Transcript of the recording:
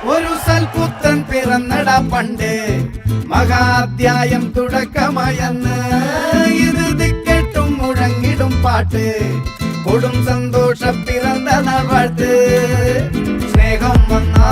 ഒരു സൽപുത്രൻ പിറന്നട പണ്ട് മഹാധ്യായം തുടക്കമായെന്ന് ഇത് ദിക്കെട്ടും മുഴങ്ങിടും പാട്ട് കൊടും സന്തോഷ പിറന്ന നാൾ വാഴ്ത്ത് സ്നേഹം വന്നാ